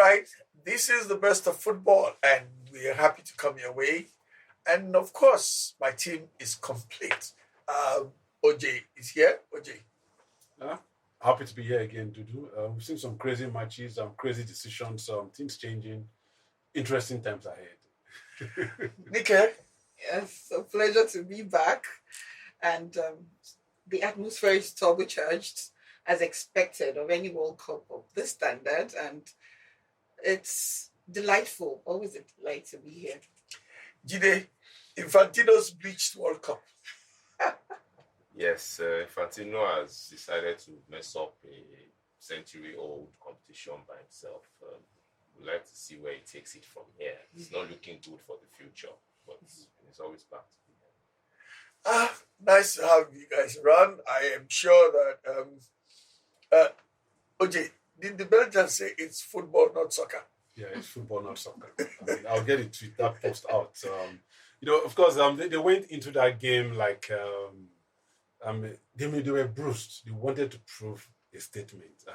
right, this is the best of football, and we are happy to come your way. And of course, my team is complete. OJ is here. OJ. Uh, Happy to be here again, Dudu. We've seen some crazy matches, some crazy decisions, some things changing. Interesting times ahead. Nike. Yes, a pleasure to be back. And the atmosphere is turbocharged as expected of any World Cup of this standard. And it's delightful, always a delight to be here. Jide, Infantino's bleached World Cup. Yes, Infantino has decided to mess up a century-old competition by himself. We'd like to see where he takes it from here. It's not looking good for the future, but it's always back to be here. Nice to have you guys around. I am sure that OJ, did the Belgians say it's football, not soccer? Yeah, it's football, not soccer. I'll get it tweet that post out. Of course, they went into that game like they were bruised. They wanted to prove a statement.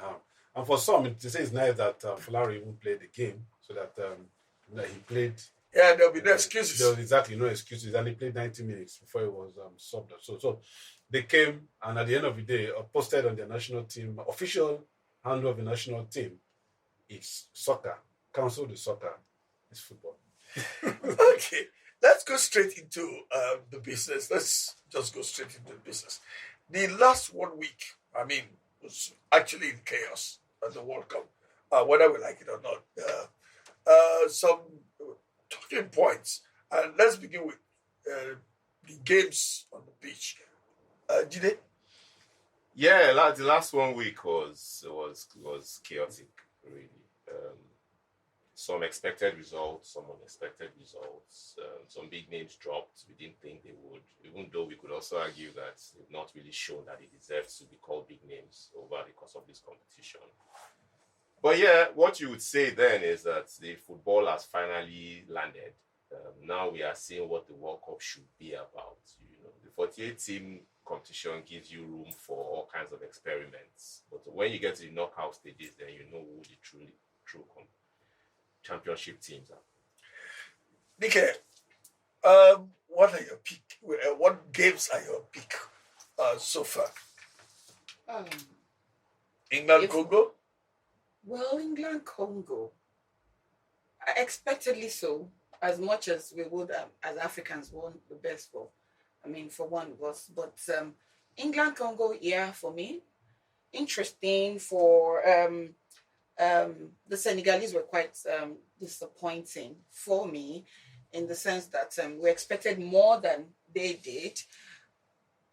And for some, they say it's nice that Fulari even played the game so that he played. Yeah, there'll be no excuses. There was exactly no excuses, and he played 90 minutes before he was subbed. So they came, and at the end of the day, posted on their national team official handle of the national team. It's soccer. Cancel the soccer. It's football. Okay, let's go straight into the business. Let's just go straight into the business. The last 1 week, was actually in chaos at the World Cup, whether we like it or not. Some talking points, and let's begin with the games on the pitch. Jide? Yeah, the last 1 week was chaotic, really. Some expected results, some unexpected results. Some big names dropped. We didn't think they would, even though we could also argue that they've not really shown that they deserve to be called big names over the course of this competition. But yeah, what you would say then is that the football has finally landed. Now we are seeing what the World Cup should be about. The 48-team competition gives you room for all kinds of experiments. But when you get to the knockout stages, then you know who the true championship teams are. Nike, what are your pick? What games are your pick so far? England, Congo? Well, England, Congo. Expectedly so, as much as we would, as Africans, want the best for one of us. But England, Congo, yeah, for me. Interesting for the Senegalese were quite disappointing for me in the sense that we expected more than they did.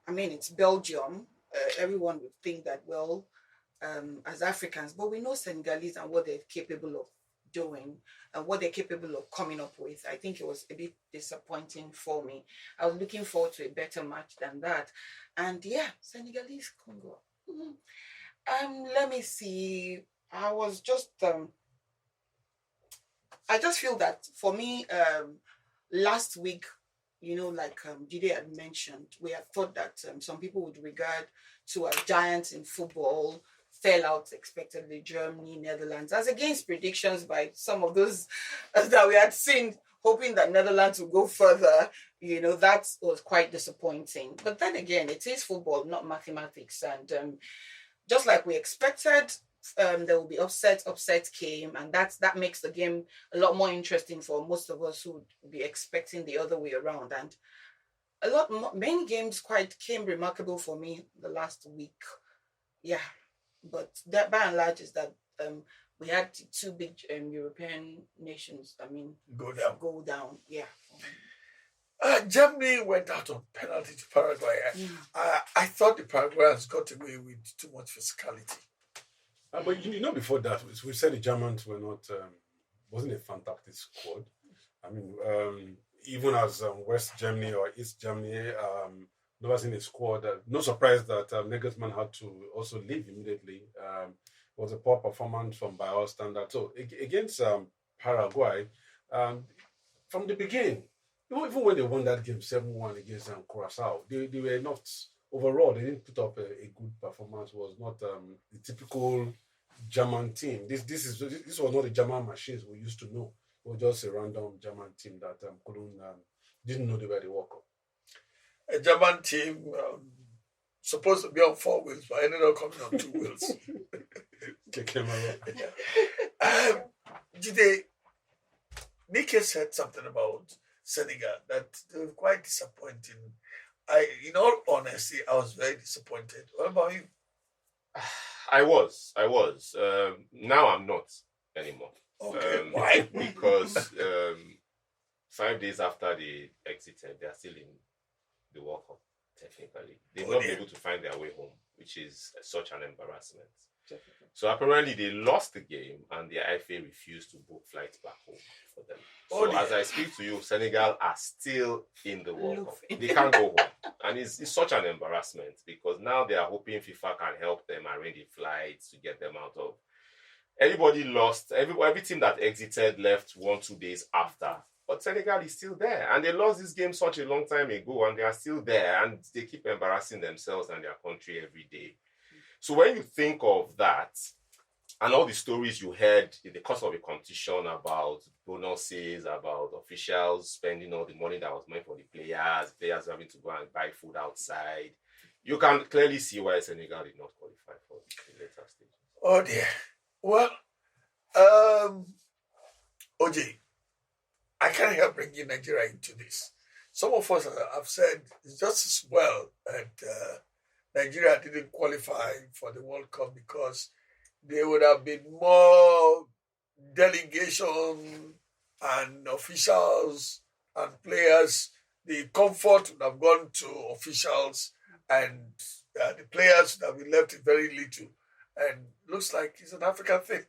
It's Belgium. Everyone would think that, as Africans, but we know Senegalese and what they're capable of doing and what they're capable of coming up with. I think it was a bit disappointing for me. I was looking forward to a better match than that. And yeah, Senegalese, Congo. Let me see. I was just I just feel that for me, last week, Jide had mentioned, we had thought that some people would regard to as giants in football, fell out expectedly, Germany, Netherlands, as against predictions by some of those that we had seen, hoping that Netherlands would go further. That was quite disappointing. But then again, it is football, not mathematics. And just like we expected, there will be upsets came, and that makes the game a lot more interesting for most of us who would be expecting the other way around. And many games quite came remarkable for me the last week. Yeah, but that by and large is that we had two big European nations, go down. Yeah. Germany went out on penalty to Paraguay. I thought the Paraguayans got away with too much physicality. But before that, we said the Germans were not, wasn't a fantastic squad. Even as West Germany or East Germany, never seen a squad. No surprise that Nagelsmann had to also leave immediately. It was a poor performance by our standards. So against Paraguay, from the beginning, even when they won that game 7-1 against Curacao, they were not overall. They didn't put up a good performance. It was not the typical German team. This was not the German machines we used to know. It was just a random German team that didn't know they were the World Cup. A German team supposed to be on 4 wheels, but ended up coming on 2 wheels. Jide, Nike said something about Senegal that they were quite disappointing. In all honesty, I was very disappointed. What about you? I was. Now I'm not anymore. Okay, why? Because 5 days after they exited, they are still in the World Cup. Technically, they've not been able to find their way home, which is such an embarrassment. Definitely. So apparently they lost the game and the IFA refused to book flights back home for them. So as I speak to you, Senegal are still in the World Cup. They can't go home. And it's such an embarrassment because now they are hoping FIFA can help them arrange the flights to get them out of. Everybody lost. Every team that exited left 1-2 days after. But Senegal is still there. And they lost this game such a long time ago and they are still there. And they keep embarrassing themselves and their country every day. So when you think of that, and all the stories you heard in the course of a competition about bonuses, about officials spending all the money that was meant for the players having to go and buy food outside, you can clearly see why Senegal did not qualify for the later stage. Oh dear. Well, OJ, I can't help bringing Nigeria into this. Some of us have said it's just as well that Nigeria didn't qualify for the World Cup because there would have been more delegation and officials and players. The comfort would have gone to officials and the players would have been left with very little. And looks like it's an African thing.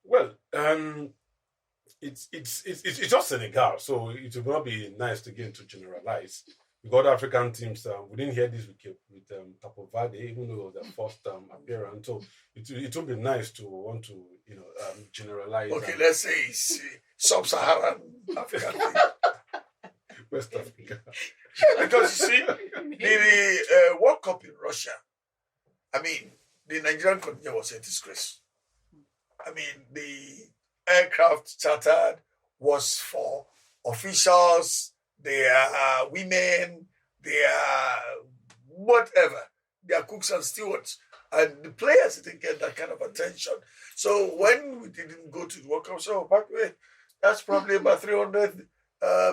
Well, it's just Senegal, so it will not be nice to get into generalize. Because African teams, we didn't hear this with Capo Verde, even though it was their first appearance. So it would be nice to want to generalize. Okay, let's say it's sub-Saharan African thing. West Africa. Because you see, the World Cup in Russia, I mean, the Nigerian contingent was a disgrace. I mean, the aircraft chartered was for officials, they are women, they are whatever. They are cooks and stewards. And the players didn't get that kind of attention. So when we didn't go to the World Cup, so back away, that's probably about $300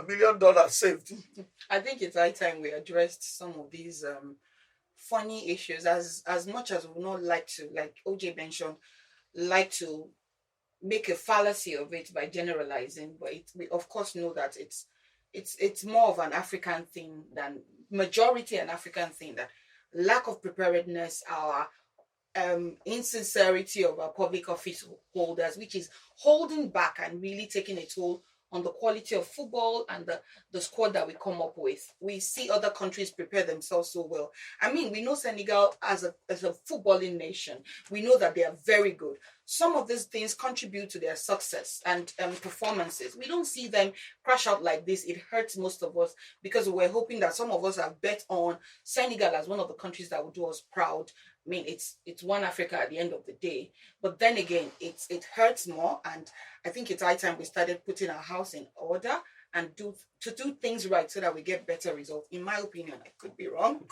million saved. I think it's high time we addressed some of these funny issues as much as we would not like to, like OJ mentioned, like to make a fallacy of it by generalizing, but we of course know that it's more of an African thing than majority an African thing, that lack of preparedness, our insincerity of our public office holders, which is holding back and really taking a toll on the quality of football and the squad that we come up with. We see other countries prepare themselves so well. I mean, we know Senegal as a footballing nation. We know that they are very good. Some of these things contribute to their success and performances. We don't see them crash out like this. It hurts most of us because we're hoping that some of us have bet on Senegal as one of the countries that would do us proud. I mean, it's one Africa at the end of the day. But then again, it hurts more. And I think it's high time we started putting our house in order and do things right so that we get better results. In my opinion, I could be wrong.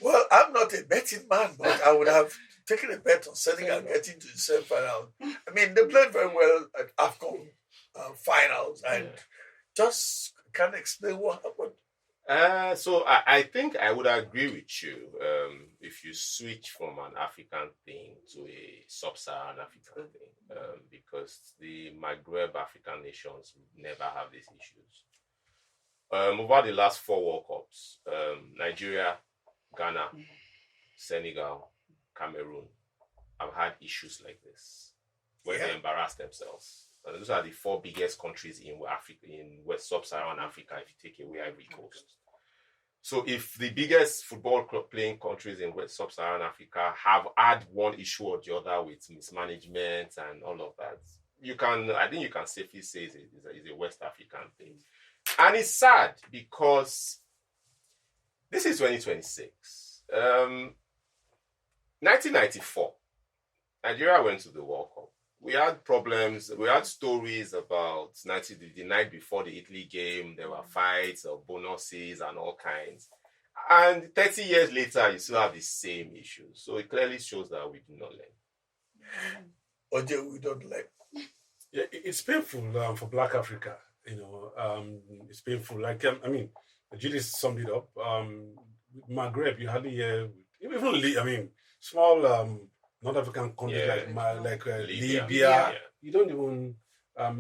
Well, I'm not a betting man, but I would have taken a bet on Senegal getting to the semi-final. I mean, they played very well at AFCON finals, and just can't explain what happened. So I think I would agree with you if you switch from an African thing to a sub-Saharan African thing, because the Maghreb African nations never have these issues. Over the last 4 World Cups, Nigeria, Ghana, Senegal, Cameroon have had issues like this, where they embarrass themselves. And those are the 4 biggest countries in Africa, in West Sub-Saharan Africa, if you take away Ivory Coast. So if the biggest football playing countries in West Sub-Saharan Africa have had one issue or the other with mismanagement and all of that, I think you can safely say it's a West African thing. And it's sad because this is 2026. 1994, Nigeria went to the World Cup. We had problems. We had stories about the night before the Italy game. There were fights or bonuses and all kinds. And 30 years later, you still have the same issues. So it clearly shows that we do not learn. Oje, we don't learn. Yeah, it's painful for Black Africa. It's painful. Like I mean, Julie summed it up. Maghreb, you hardly hear even small North African countries like Libya. Libya. Yeah. You don't even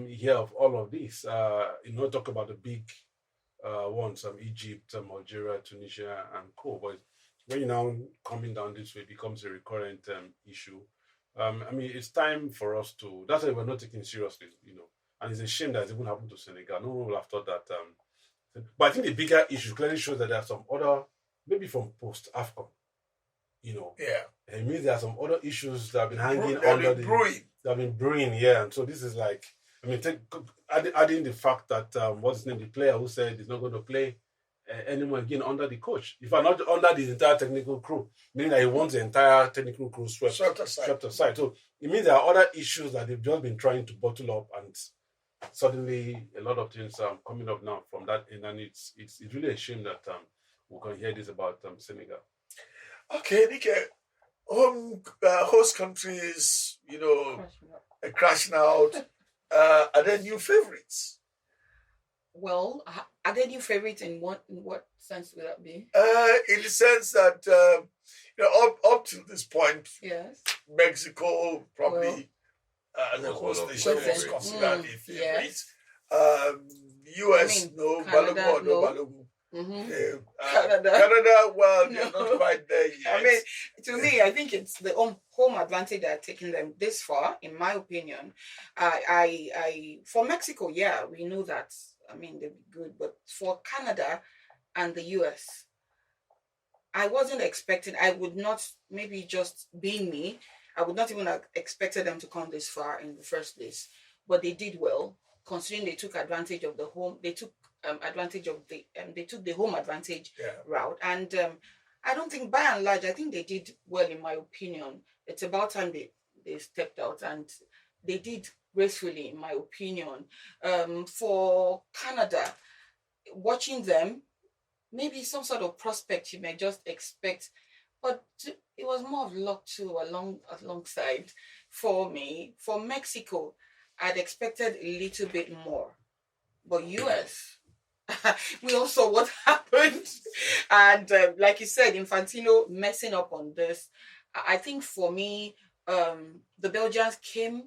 hear of all of this. Talk about the big ones, Egypt, Algeria, Tunisia, and co. But when you're now coming down this way, it becomes a recurrent issue. It's time for us to. That's why we're not taking seriously, And it's a shame that it even happened to Senegal. No one would have thought that. But I think the bigger issue clearly shows that there are some other, maybe from post AFCON, Yeah. It means there are some other issues that have been hanging brewing. That have been brewing, yeah. And so this is like, adding the fact that what's his name, the player who said he's not going to play anymore again under the coach. If I'm not under the entire technical crew, meaning that he wants the entire technical crew swept aside. So it means there are other issues that they've just been trying to bottle up, and suddenly a lot of things are coming up now from that end, and it's really a shame that we can hear this about Senegal. Okay, Nike, host countries, crashing out. Are there new favorites? Well, are there new favorites in what sense would that be? In the sense that up to this point, Yes, Mexico probably the host nation was considered a favorite. Yes. US, no, Canada, Balogun, no no. Balogun. Mm-hmm. Canada, well, they're No. not quite there yet. To me, I think it's the home advantage that are taking them this far. In my opinion, I for Mexico, yeah, we know that. They'd be good, but for Canada and the US, I wasn't expecting. I would not, maybe just being me, I would not even have expected them to come this far in the first place. But they did well, considering they took advantage of the home. They took advantage of they took the home advantage route, and I don't think, by and large, I think they did well, in my opinion. It's about time they stepped out, and they did gracefully, in my opinion. For Canada, watching them, maybe some sort of prospect you may just expect, but it was more of luck too alongside for me. For Mexico, I'd expected a little bit more, but US, we all saw what happened, and like you said, Infantino messing up on this. I think for me, the Belgians came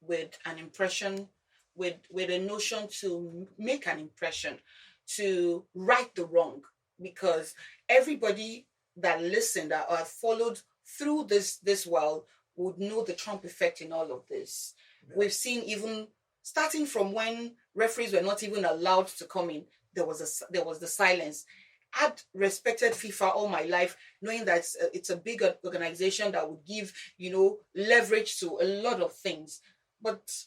with an impression, with a notion to make an impression, to right the wrong, because everybody that listened or followed through this world would know the Trump effect in all of this. Yeah. We've seen, even starting from when referees were not even allowed to come in, there was the silence. I'd respected FIFA all my life, knowing that it's a big organization that would give, leverage to a lot of things. But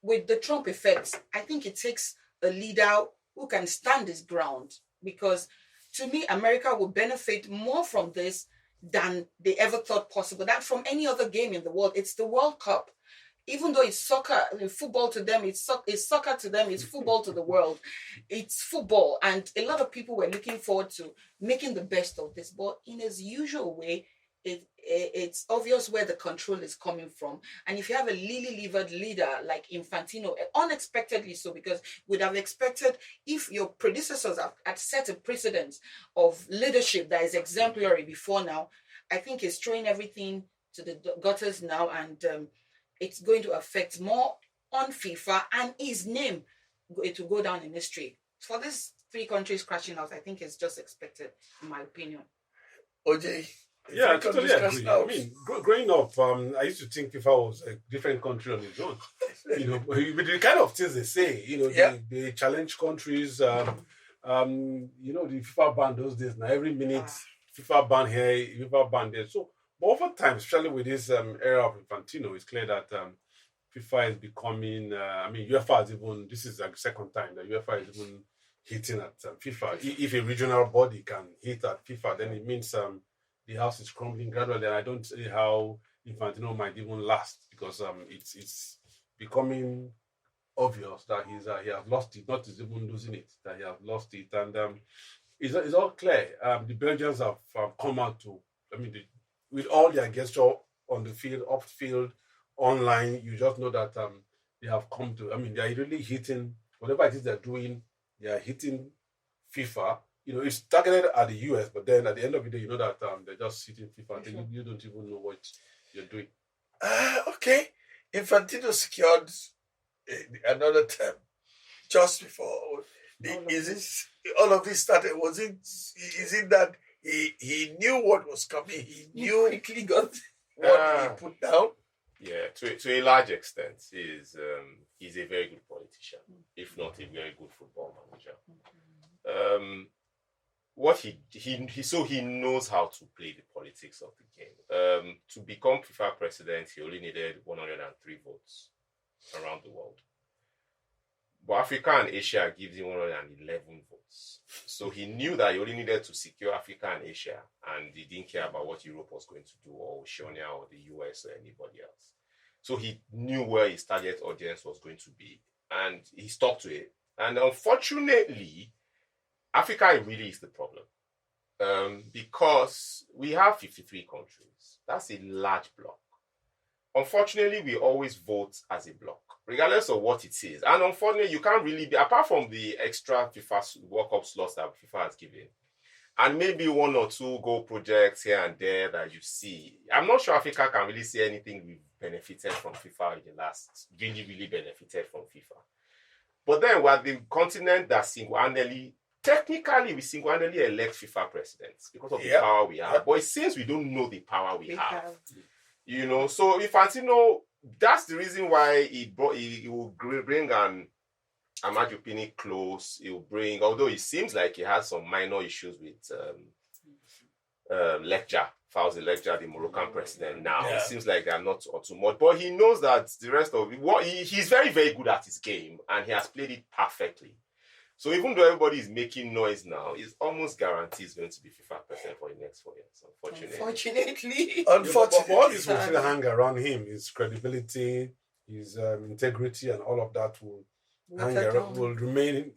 with the Trump effect, I think it takes a leader who can stand his ground, because to me, America will benefit more from this than they ever thought possible, than from any other game in the world. It's the World Cup. Even though it's soccer, football to them, it's soccer to them, it's football to the world. It's football. And a lot of people were looking forward to making the best of this. But in his usual way, it's obvious where the control is coming from. And if you have a lily-livered leader like Infantino, unexpectedly so, because we'd have expected, if your predecessors had set a precedent of leadership that is exemplary before now, I think it's throwing everything to the gutters now, and it's going to affect more on FIFA and his name. It will go down in history. For these three countries crashing out, I think it's just expected, in my opinion. OJ? Yeah, I totally agree. Growing up, I used to think FIFA was a different country on its own. With the kind of things they say, they challenge countries. The FIFA ban those days. Now every minute, FIFA ban here, FIFA ban there. So, but over time, especially with this era of Infantino, it's clear that FIFA is becoming. UEFA is even. This is like the second time that UEFA is even hitting at FIFA. If a regional body can hit at FIFA, then it means the house is crumbling gradually. And I don't see how Infantino might even last because it's becoming obvious that he has lost it. Not even losing it, that he has lost it, and it's all clear. The Belgians have come out to, I mean, with all their gesture on the field, off field, online, you just know that they have come to. I mean, they are really hitting whatever it is they're doing. They are hitting FIFA. It's targeted at the US, but then at the end of the day, you know that they're just hitting FIFA. You don't even know what you're doing. Okay. Infantino secured another term just before. All of this started? Is it that he knew what was coming? He knew quickly got what he put down? Yeah, to a large extent, he's a very good politician, if not a very good football manager. What he knows how to play the politics of the game. To become FIFA president, he only needed 103 votes around the world. But Africa and Asia gives him 111 votes. So he knew that he only needed to secure Africa and Asia, and he didn't care about what Europe was going to do, or Oceania, or the US, or anybody else. So he knew where his target audience was going to be, and he stuck to it. And unfortunately, Africa really is the problem. Because we have 53 countries. That's a large bloc. Unfortunately, we always vote as a bloc, regardless of what it is. And unfortunately, you can't really be, apart from the extra FIFA World Cup slots that FIFA has given, and maybe one or two goal projects here and there that you see, I'm not sure Africa can really say anything we've benefited from FIFA in the last, really benefited from FIFA. But then we're the continent that technically we single-handedly elect FIFA presidents because of the power we have. But it seems we don't know the power we have. So Infantino, that's the reason why he will bring an Amajupini close. He will bring, although it seems like he has some minor issues with Fawzi Lekja, the Moroccan president now. It seems like they are not too much. But he knows that the rest of he's very, very good at his game, and he has played it perfectly. So even though everybody is making noise now, it's almost guaranteed he's going to be FIFA president for the next 4 years, unfortunately. But all this will still hang around him. His credibility, his integrity, and all of that will remain.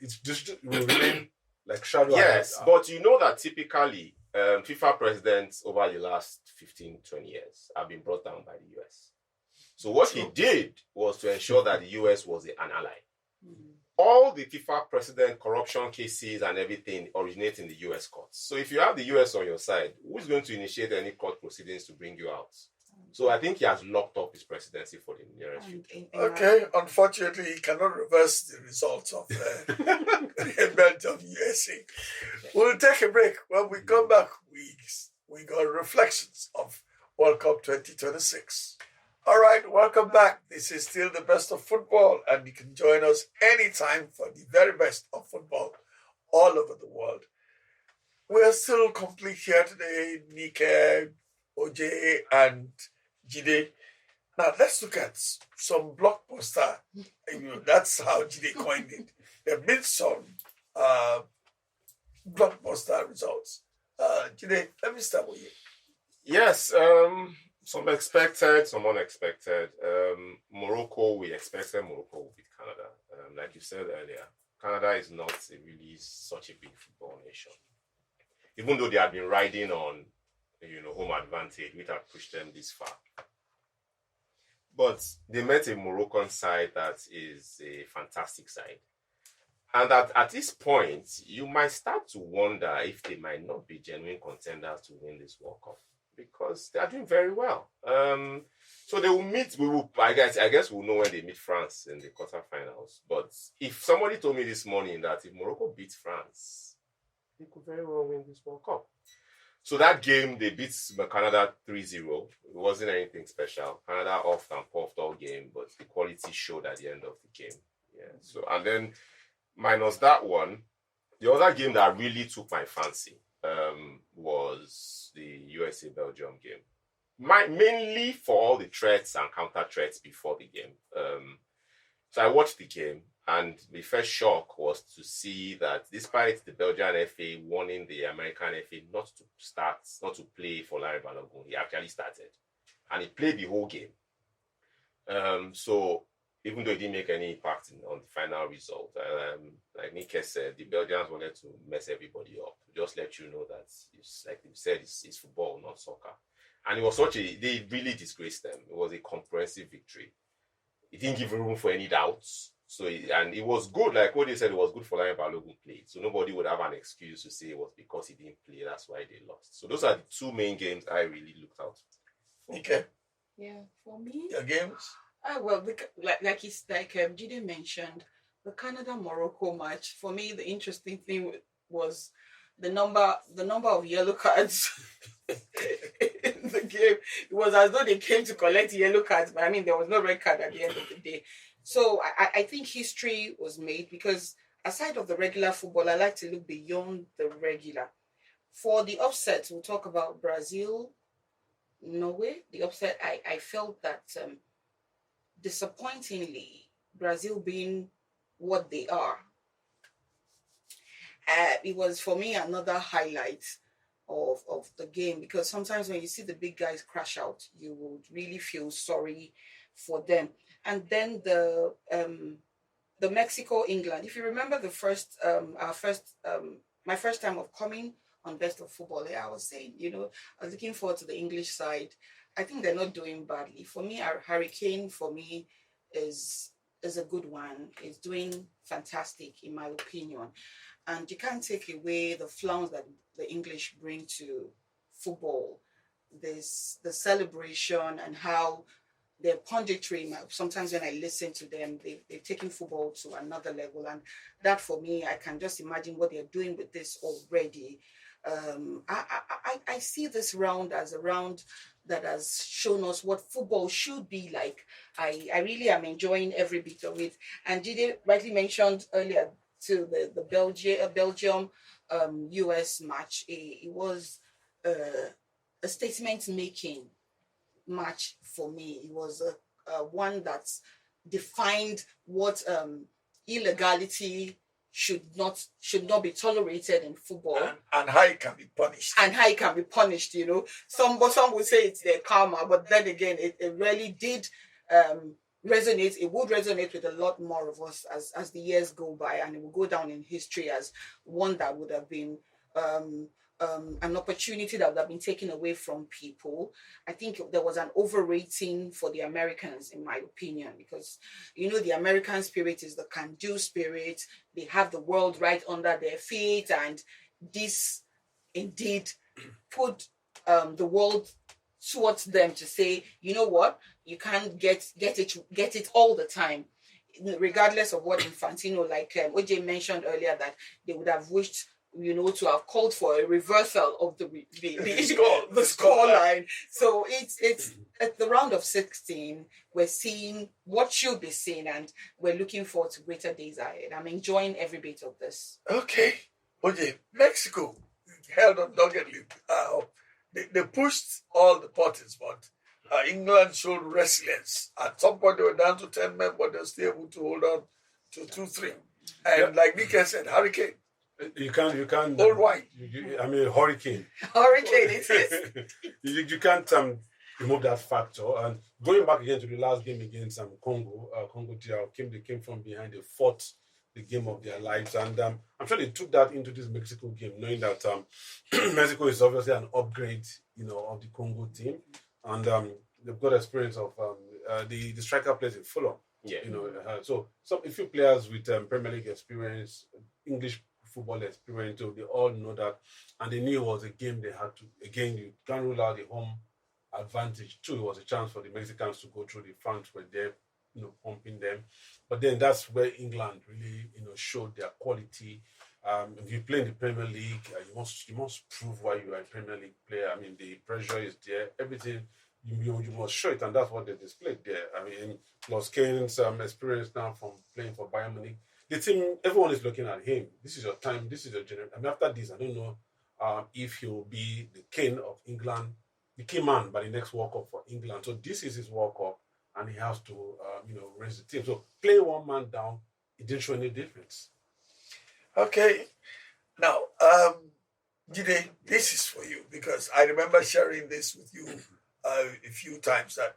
Will remain like shadow. Yes, but you know that typically FIFA presidents over the last 15, 20 years have been brought down by the US. So what he did was to ensure that the US was an ally. All the FIFA president corruption cases and everything originate in the US courts. So if you have the US on your side, who is going to initiate any court proceedings to bring you out? So I think he has locked up his presidency for the nearest future. Okay, unfortunately, he cannot reverse the results of the Belgium USA. We'll take a break. When we come back, we got reflections of World Cup 2026. All right, welcome back. This is still the best of football, and you can join us anytime for the very best of football all over the world. We're still complete here today, Nike, OJ, and Jide. Now, let's look at some blockbuster. That's how Jide coined it. There have been some blockbuster results. Jide, let me start with you. Yes, some expected, some unexpected. Morocco, we expected Morocco would beat Canada. Like you said earlier, Canada is not really such a big football nation. Even though they have been riding on, home advantage, which have pushed them this far. But they met a Moroccan side that is a fantastic side. And at this point, you might start to wonder if they might not be genuine contenders to win this World Cup, because they are doing very well. So they will meet. I guess we'll know when they meet France in the quarterfinals. But if somebody told me this morning that if Morocco beats France, they could very well win this World Cup. So that game, they beat Canada 3-0. It wasn't anything special. Canada off and puffed all game, but the quality showed at the end of the game. Yeah. So, and then minus that one, the other game that really took my fancy was the USA-Belgium game. Mainly for all the threats and counter-threats before the game. So I watched the game, and the first shock was to see that despite the Belgian FA warning the American FA not to play for Larry Balogun, he actually started. and he played the whole game. So even though he didn't make any impact on the final result, like Nick said, the Belgians wanted to mess everybody up, just let you know that it's like you said, it's football, not soccer. And it was they really disgraced them. It was a comprehensive victory. It didn't give room for any doubts. So, and it was good, like what they said, it was good for Lion Balogun played. So nobody would have an excuse to say it was because he didn't play, that's why they lost. So those are the two main games I really looked out for. Okay. Yeah, for me. Your games? Well, Jide mentioned, the Canada-Morocco match. For me, the interesting thing was the number of yellow cards in the game. It was as though they came to collect yellow cards, but I mean, there was no red card at the end of the day. So I think history was made because aside of the regular football, I like to look beyond the regular. For the upset, we'll talk about Brazil, Norway. The upset, I felt that disappointingly, Brazil being what they are, it was for me another highlight of the game, because sometimes when you see the big guys crash out, you would really feel sorry for them. And then the Mexico England. If you remember my first time of coming on Best of Football, I was saying, I was looking forward to the English side. I think they're not doing badly. For me, Hurricane for me is a good one. It's doing fantastic in my opinion. And you can't take away the flaws that the English bring to football. There's the celebration and how they're punditry. Sometimes when I listen to them, they've taken football to another level. And that for me, I can just imagine what they're doing with this already. I see this round as a round that has shown us what football should be like. I really am enjoying every bit of it. And Jide rightly mentioned earlier to the Belgium US match. It was a statement-making match for me. It was a one that's defined what illegality should not be tolerated in football, and how it can be punished. Some would say it's their karma, but then again, it really did resonate. It would resonate with a lot more of us as the years go by, and it will go down in history as one that would have been an opportunity that would have been taken away from people. I think there was an overrating for the Americans, in my opinion, because the American spirit is the can-do spirit. They have the world right under their feet, and this indeed put the world towards them to say, you know what, you can't get it all the time, regardless of what Infantino, like OJ mentioned earlier, that they would have wished to have called for a reversal of the score line. So it's at the round of 16, we're seeing what should be seen, and we're looking forward to greater days ahead. I'm enjoying every bit of this. Okay. Okay. Mexico held on doggedly. They pushed all the buttons, but England showed resilience. At some point, they were down to 10 men, but they were still able to hold on to 2-3. And like Nika said, Hurricane. You can't. All white. Hurricane. Hurricane, it is. you can't remove that factor. And going back again to the last game against Congo DR they came from behind. They fought the game of their lives, and I'm sure they took that into this Mexico game, knowing that Mexico is obviously an upgrade, of the Congo team, and they've got experience of the striker plays in Fulham. Yeah. So a few players with Premier League experience, English football experience, so they all know that, and they knew it was a game they had to. Again, you can't rule out the home advantage too. It was a chance for the Mexicans to go through. The fans were there, pumping them. But then that's where England really, showed their quality. If you play in the Premier League, you must prove why you are a Premier League player. I mean, the pressure is there. Everything you must show it, and that's what they displayed there. I mean, plus Kane's experience now from playing for Bayern Munich. The team, everyone is looking at him. This is your time. This is your generation. I mean, after this, I don't know if he will be the Kane of England, the key man by the next World Cup for England. So this is his World Cup, and he has to, raise the team. So playing one man down, it didn't show any difference. Okay. Now, Jide, this is for you, because I remember sharing this with you a few times that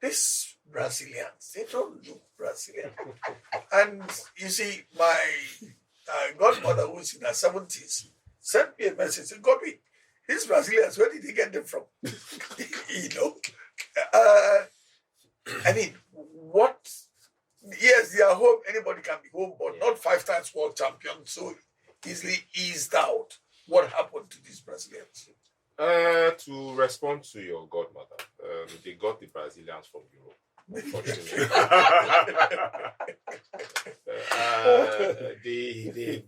these Brazilians, they don't look Brazilian. And you see, my godmother, who's in her 70s, sent me a message, said, Godwin, these Brazilians, where did they get them from? You know? I mean, what? Yes, they are home. Anybody can be home, but not 5 times world champion. So easily eased out. What happened to these Brazilians? To respond to your godmother, they got the Brazilians from Europe. Unfortunately, they've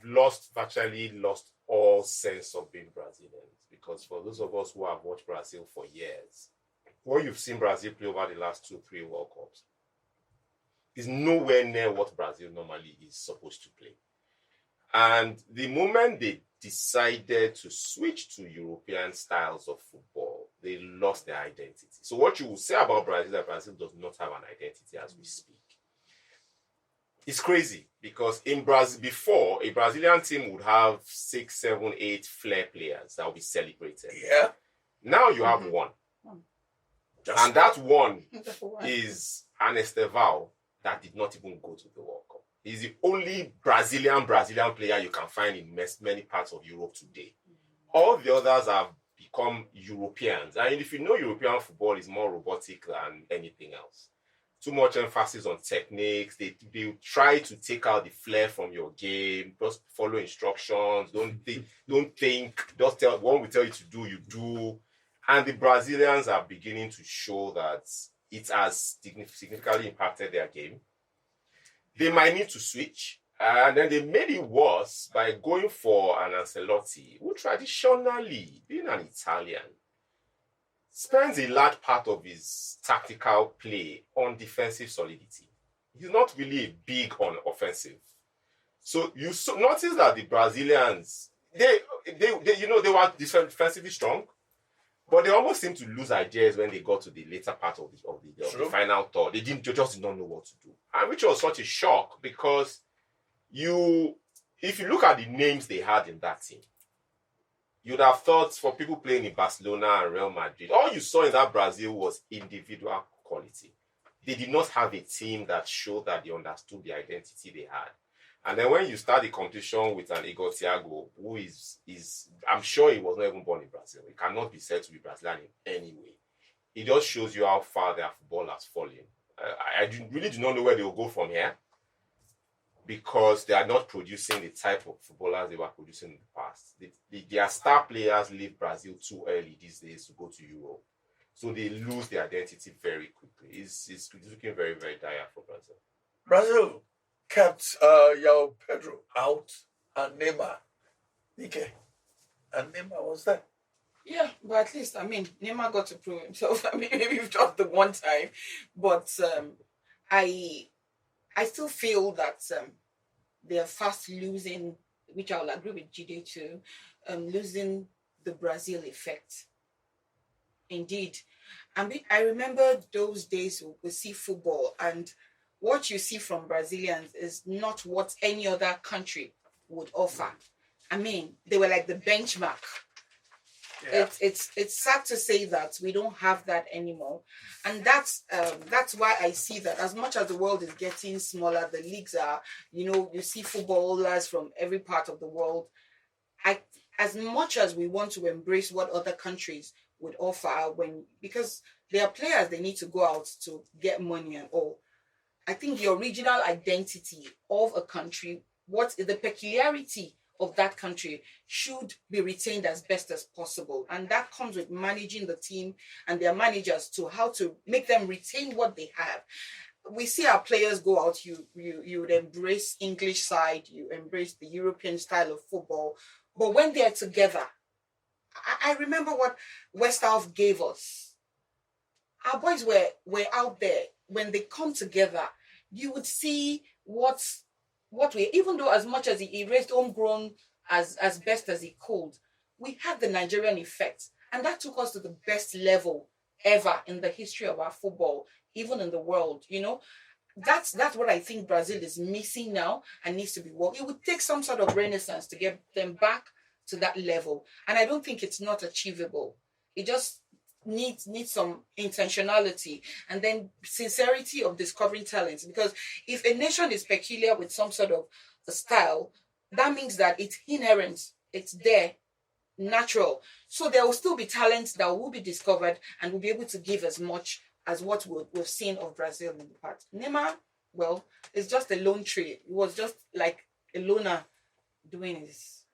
virtually lost all sense of being Brazilians. Because for those of us who have watched Brazil for years, what you've seen Brazil play over the last 2-3 World Cups is nowhere near what Brazil normally is supposed to play. And the moment they decided to switch to European styles of football, they lost their identity. So what you will say about Brazil is that Brazil does not have an identity as we speak. It's crazy because in Brazil, before, a Brazilian team would have 6, 7, 8 flair players that will be celebrated. Yeah. Now you have one. And that one is an Estevao that did not even go to the World Cup. He's the only Brazilian player you can find in many parts of Europe today. All the others have become Europeans. And if you know, European football is more robotic than anything else. Too much emphasis on techniques. They try to take out the flair from your game. Just follow instructions. Don't think. Just tell what we tell you to do, you do. And the Brazilians are beginning to show that it has significantly impacted their game. They might need to switch. And then they made it worse by going for an Ancelotti, who traditionally, being an Italian, spends a large part of his tactical play on defensive solidity. He's not really big on offensive. So you notice that the Brazilians, they were defensively strong, but they almost seemed to lose ideas when they got to the later part of the final third. They just did not know what to do. And which was such a shock because if you look at the names they had in that team, you'd have thought for people playing in Barcelona and Real Madrid, all you saw in that Brazil was individual quality. They did not have a team that showed that they understood the identity they had. And then when you start the competition with an Igor Thiago, who is I'm sure he was not even born in Brazil. He cannot be said to be Brazilian in any way. It just shows you how far their football has fallen. I really do not know where they will go from here because they are not producing the type of footballers they were producing in the past. Their star players leave Brazil too early these days to go to Europe. So they lose their identity very quickly. It's looking very, very dire for Brazil. Brazil kept Yao Pedro out and Neymar. Nike. And Neymar was there. Yeah, but at least, Neymar got to prove himself. Maybe just the one time. But I still feel that they're fast losing, which I'll agree with Jide too, losing the Brazil effect. Indeed. I remember those days we see football and what you see from Brazilians is not what any other country would offer. They were like the benchmark. Yeah. It's sad to say that we don't have that anymore. And that's why I see that as much as the world is getting smaller, the leagues are, you see footballers from every part of the world. As much as we want to embrace what other countries would offer because there are players, they need to go out to get money and all. I think the original identity of a country, what is the peculiarity of that country should be retained as best as possible. And that comes with managing the team and their managers to how to make them retain what they have. We see our players go out, you would embrace English side, you embrace the European style of football. But when they're together, I remember what Westhoff gave us. Our boys were out there. When they come together, you would see what we, even though as much as he raised homegrown as best as he could, we had the Nigerian effect. And that took us to the best level ever in the history of our football, even in the world, That's what I think Brazil is missing now and needs to be worked. It would take some sort of renaissance to get them back to that level. And I don't think it's not achievable. It just needs some intentionality and then sincerity of discovering talents. Because if a nation is peculiar with some sort of a style, that means that it's inherent, it's there, natural. So there will still be talents that will be discovered and will be able to give as much as what we've seen of Brazil in the past. Neymar, well, it's just a lone tree. It was just like a loner doing his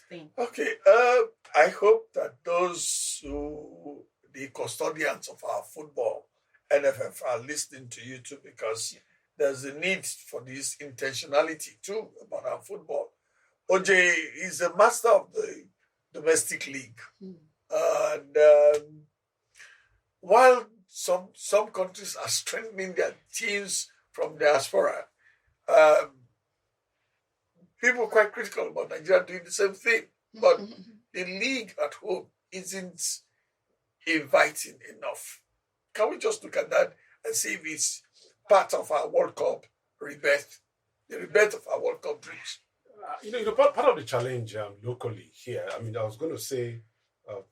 thing. Okay, I hope that those who, the custodians of our football, NFF, are listening to you too, because there's a need for this intentionality too about our football. OJ is a master of the domestic league. And while some countries are strengthening their teams from diaspora, people are quite critical about Nigeria doing the same thing. But the league at home isn't inviting enough. Can we just look at that and see if it's part of our World Cup rebirth, the rebirth of our World Cup dreams? Part of the challenge locally here, I mean, I was going to say,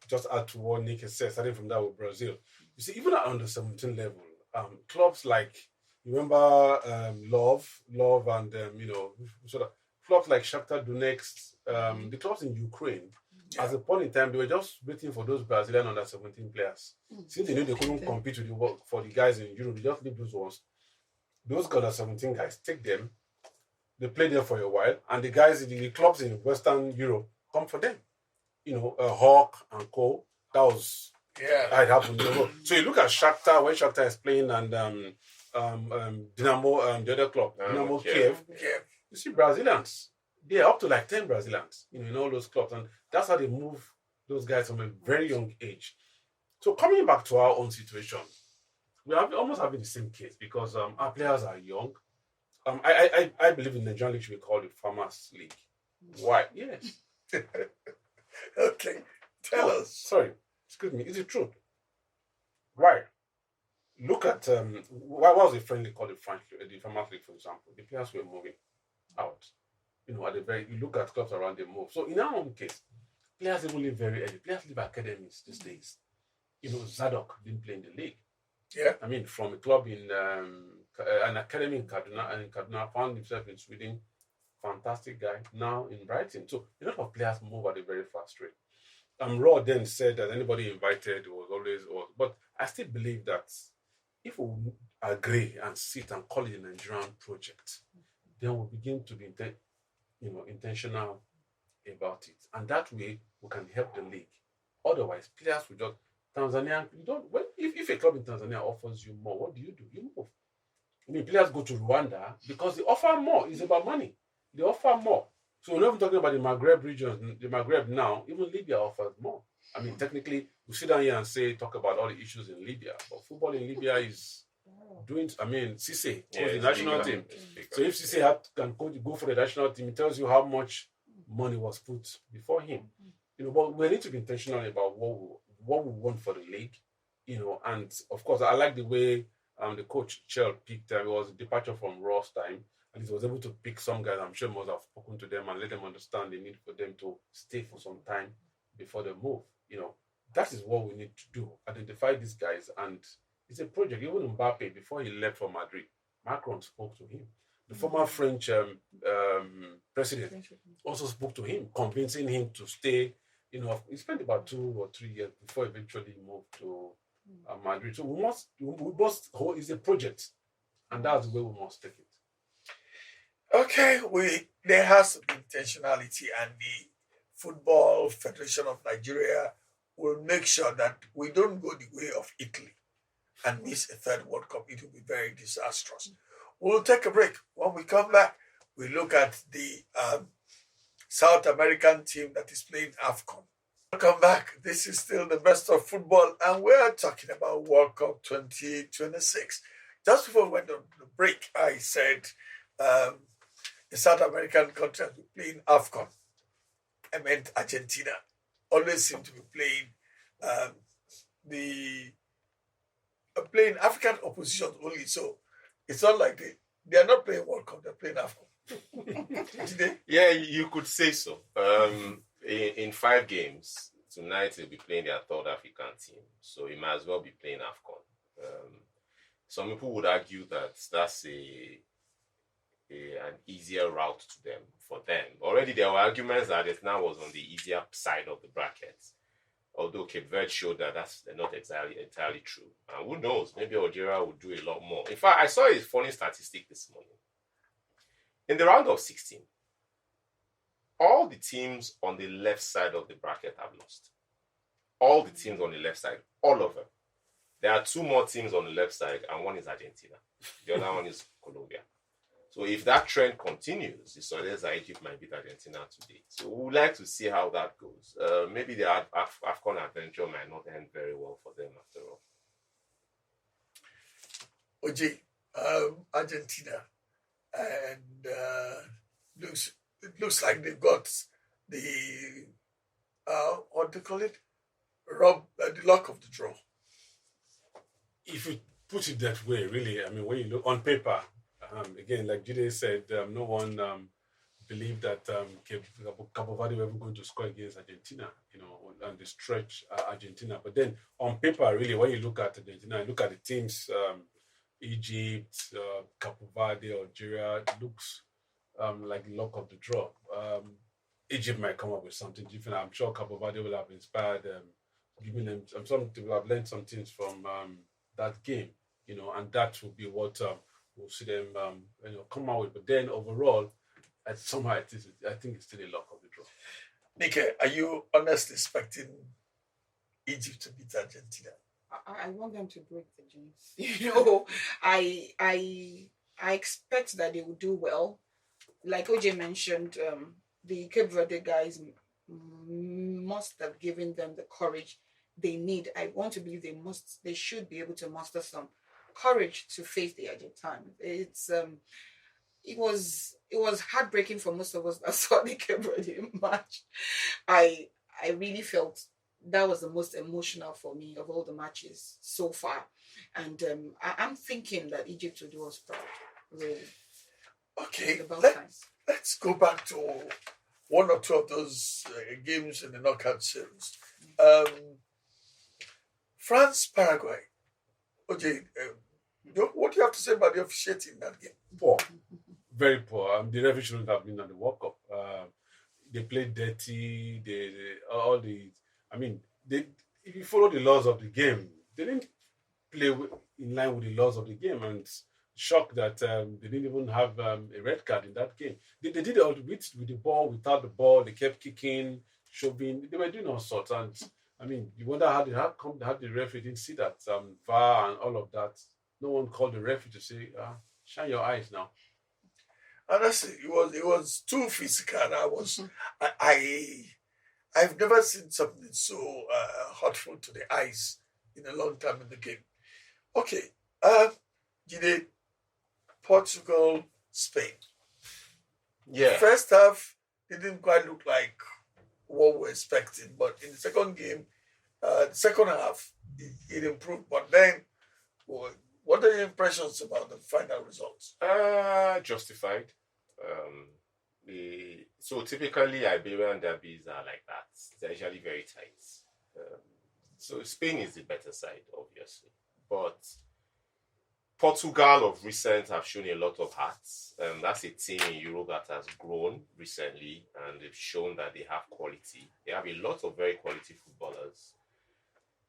just add to what Nick has said, starting from that with Brazil. You see, even at under 17 level, clubs like, you remember Love, and, sort of clubs like Shakhtar Donetsk, the clubs in Ukraine, at a point in time, they were just waiting for those Brazilian under 17 players. Since they knew they couldn't compete with the work for the guys in Europe, they just leave those ones. Those under 17 guys, take them, they play there for a while, and the guys in the clubs in Western Europe come for them. Hawk and Co. That was how it happened. So you look at Shakhtar, when Shakhtar is playing, and Dynamo, the other club, Dynamo Kiev. You see Brazilians, they're up to like 10 Brazilians, in all those clubs, and that's how they move those guys from a very young age. So coming back to our own situation, we are almost having the same case because our players are young. I believe in the Nigerian League should be called the Farmers League. Why? Yes. Okay, tell us. Sorry, excuse me. Is it true? Why? Look at why was the friendly called the Farmers League, for example? The players were moving out. At the very, you look at clubs around, they move. So in our own case, players even live very early. Players leave academies these days. Zadok didn't play in the league. Yeah. I mean, from a club in an academy in Kaduna, and in Kaduna found himself in Sweden. Fantastic guy. Now in Brighton. So a lot of players move at a very fast rate. Raw then said that anybody invited was always, but I still believe that if we agree and sit and call it a Nigerian project, then we'll begin to be intentional about it. And that way we can help the league. Otherwise, players will just Tanzania, if a club in Tanzania offers you more, what do? You move. I mean, players go to Rwanda because they offer more. It's about money. They offer more. So we're not even talking about the Maghreb region, the Maghreb now, even Libya offers more. I mean, technically, we sit down here and talk about all the issues in Libya, but football in Libya is doing, Cisse was the national team. So if Cisse can go for the national team, it tells you how much money was put before him. But we need to be intentional about what we want for the league, and of course, I like the way the coach Chell picked. It was a departure from Raw's time, and he was able to pick some guys. I'm sure must have spoken to them and let them understand the need for them to stay for some time before they move. That is what we need to do. Identify these guys, and it's a project. Even Mbappe, before he left for Madrid, Macron spoke to him. The former French president also spoke to him, convincing him to stay. He spent about 2 or 3 years before eventually he moved to Madrid. So we must it's a project, and that's the way we must take it. Okay, there has to be intentionality, and the Football Federation of Nigeria will make sure that we don't go the way of Italy and miss a third World Cup. It will be very disastrous. We'll take a break. When we come back, we look at the South American team that is playing AFCON. Welcome back. This is still the best of football, and we're talking about World Cup 2026. Just before we went on the break, I said the South American countries will be playing AFCON. I meant Argentina. Always seem to be playing playing African opposition only. So it's not like they are not playing World Cup, they're playing AFCON. Yeah, you could say so. In 5 games, tonight they'll be playing their third African team, so he might as well be playing AFCON. Some people would argue that that's an easier route to them for them. Already there were arguments that Vietnam was on the easier side of the bracket, although Cape Verde showed that that's not entirely true. And who knows, maybe Algeria will do a lot more. In fact, I saw a funny statistic this morning. In the round of 16, all the teams on the left side of the bracket have lost. All the teams on the left side, all of them. There are 2 more teams on the left side, and one is Argentina. The other one is Colombia. So if that trend continues, it's suggests that Egypt might beat Argentina today. So we would like to see how that goes. Maybe the AFCON adventure might not end very well for them after all. OJ, Argentina, and it looks like they got the what do you call it? The luck of the draw. If you put it that way, really, I mean, when you look on paper, again, like Jide said, no one believed that Cabo Verde were ever going to score against Argentina, and they stretch Argentina. But then on paper, really, when you look at Argentina, you look at the teams, Egypt, Cabo Verde, Algeria, it looks like the luck of the draw. Egypt might come up with something different. I'm sure Cabo Verde will have inspired giving them some people have learned some things from that game, and that will be what we'll see them come out with. But then overall, somehow I think it's still a luck of the draw. Nike, are you honestly expecting Egypt to beat Argentina? I want them to break the jinx. I expect that they will do well. Like OJ mentioned, the Cape Verde guys must have given them the courage they need. I want to believe they should be able to muster some courage to face the Argentine. It was heartbreaking for most of us that saw the Cape Verde match. I really felt that was the most emotional for me of all the matches so far, and I'm thinking that Egypt will do us proud. Really. Okay, let's go back to one or two of those games in the knockout series. France, Paraguay. OJ, what do you have to say about the officiating in that game? Poor, very poor. The referee shouldn't have been at the World Cup. They played dirty. If you follow the laws of the game, they didn't play in line with the laws of the game, and shocked that they didn't even have a red card in that game. They did all with the ball, without the ball. They kept kicking, shoving. They were doing all sorts. And you wonder how the referee didn't see that VAR and all of that. No one called the referee to say, "Shine your eyes now." Honestly, it was too physical. I've never seen something so hurtful to the eyes in a long time in the game. Okay, Jide, Portugal, Spain. Yeah. First half, it didn't quite look like what we were expecting, but in the second game, the second half, it improved. But then, what are your impressions about the final results? Justified. So typically Iberian derbies are like that. They're usually very tight. So Spain is the better side, obviously. But Portugal of recent have shown a lot of heart. That's a team in Europe that has grown recently, and they've shown that they have quality. They have a lot of very quality footballers.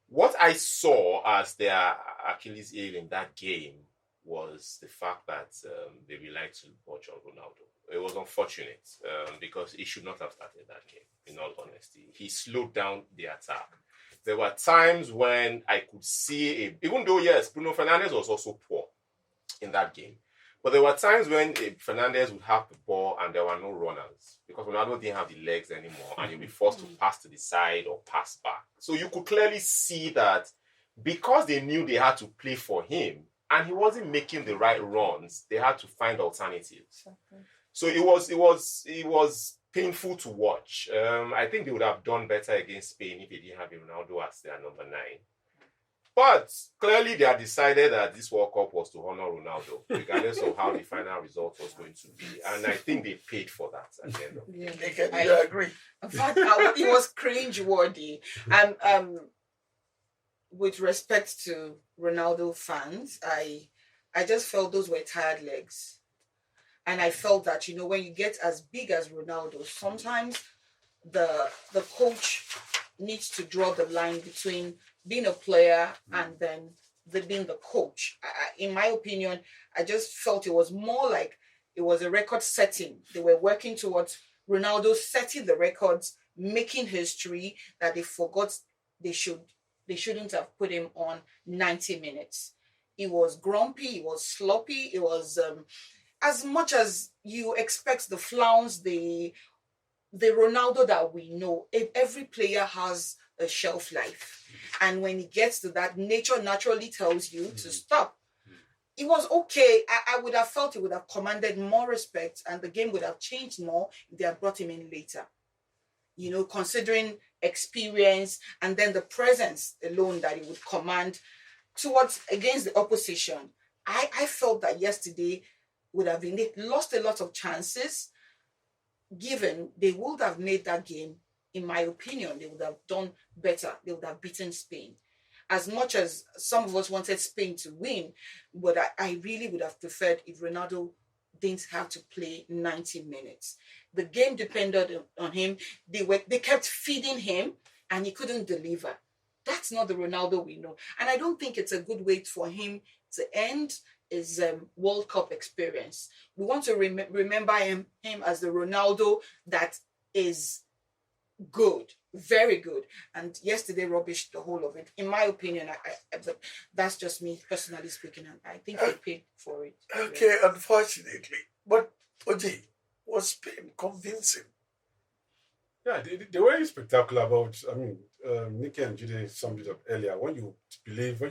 What I saw as their Achilles heel in that game was the fact that they relied too much on Ronaldo. It was unfortunate because he should not have started that game, in all honesty. He slowed down the attack. There were times when I could see, even though, yes, Bruno Fernandes was also poor in that game, but there were times when Fernandes would have the ball and there were no runners because Ronaldo didn't have the legs anymore and he'd be forced to pass to the side or pass back. So you could clearly see that because they knew they had to play for him and he wasn't making the right runs, they had to find alternatives. Okay. So it was painful to watch. I think they would have done better against Spain if they didn't have Ronaldo as their number 9. But clearly they had decided that this World Cup was to honor Ronaldo, regardless of how the final result was going to be. And I think they paid for that at the end of the day. Yeah. You agree? In fact, it was cringe-worthy. With respect to Ronaldo fans, I just felt those were tired legs. And I felt that, when you get as big as Ronaldo, sometimes the coach needs to draw the line between being a player and then being the coach. In my opinion, I just felt it was more like it was a record setting. They were working towards Ronaldo setting the records, making history, that they forgot they shouldn't have put him on 90 minutes. It was grumpy, it was sloppy, it was as much as you expect the flounce, the Ronaldo that we know. Every player has a shelf life. And when it gets to that, nature naturally tells you to stop. It was okay. I would have felt it would have commanded more respect and the game would have changed more if they had brought him in later. Considering experience and then the presence alone that he would command against the opposition. I felt that yesterday would have been lost a lot of chances, given they would have made that game, in my opinion, they would have done better. They would have beaten Spain. As much as some of us wanted Spain to win, but I really would have preferred if Ronaldo didn't have to play 90 minutes. The game depended on him. They kept feeding him and he couldn't deliver. That's not the Ronaldo we know. And I don't think it's a good way for him to end his World Cup experience. We want to remember him as the Ronaldo that is good, very good. And yesterday rubbished the whole of it. In my opinion, but that's just me personally speaking, and I think they paid for it. Okay, unfortunately. But, Oji, was Spain convincing? Yeah, they were spectacular about, Nikki and Judy summed it up earlier. When you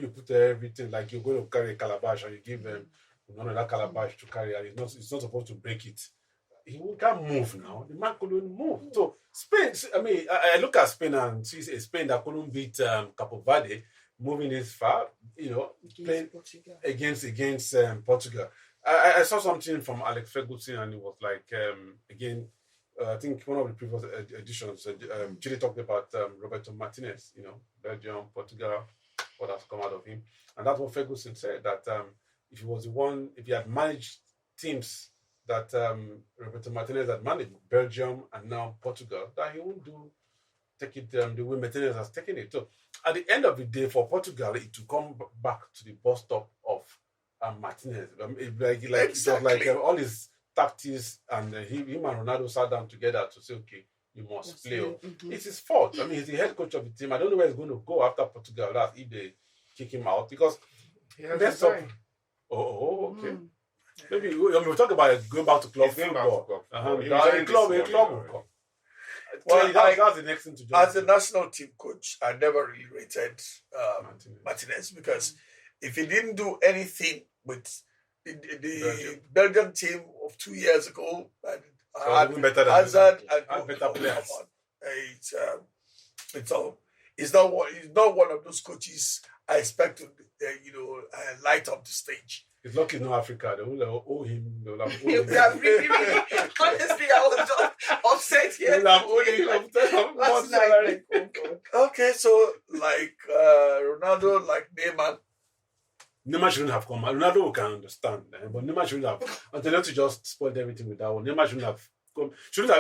put everything, like you're going to carry a calabash and you give them none of that calabash to carry, and it's not supposed to break it. He can't move now. The man couldn't move. So Spain, I look at Spain and see a Spain that couldn't beat Capo Verde, moving this far, playing against Portugal. I saw something from Alex Ferguson and it was like, again, I think one of the previous editions, Julie talked about Roberto Martinez, Belgium, Portugal, what has come out of him. And that's what Ferguson said, that if he had managed teams that Roberto Martinez had managed, Belgium and now Portugal, that he wouldn't take it the way Martinez has taken it. So at the end of the day, for Portugal, it to come back to the bus stop of Martinez. It was like all his tactics, and him and Ronaldo sat down together to say, okay, you must play. Mm-hmm. It's his fault. He's the head coach of the team. I don't know where he's going to go after Portugal. That's if they kick him out, because that's okay. Maybe we'll talk about it, going back to club football. Well, that's the next thing to do. As a national team coach, I never really rated Martinez, because if he didn't do anything with the Belgian team of 2 years ago, and Hazard and better players. He's not one of those coaches I expect to light up the stage. It's lucky no Africa. They will owe him. They will have owed him. Really, honestly, I was just upset here. They will have owed him Last night. Okay, so like Ronaldo, like Neymar shouldn't have come. Ronaldo can understand, but Neymar shouldn't have. Until not to just spoiled everything with that one. Neymar shouldn't have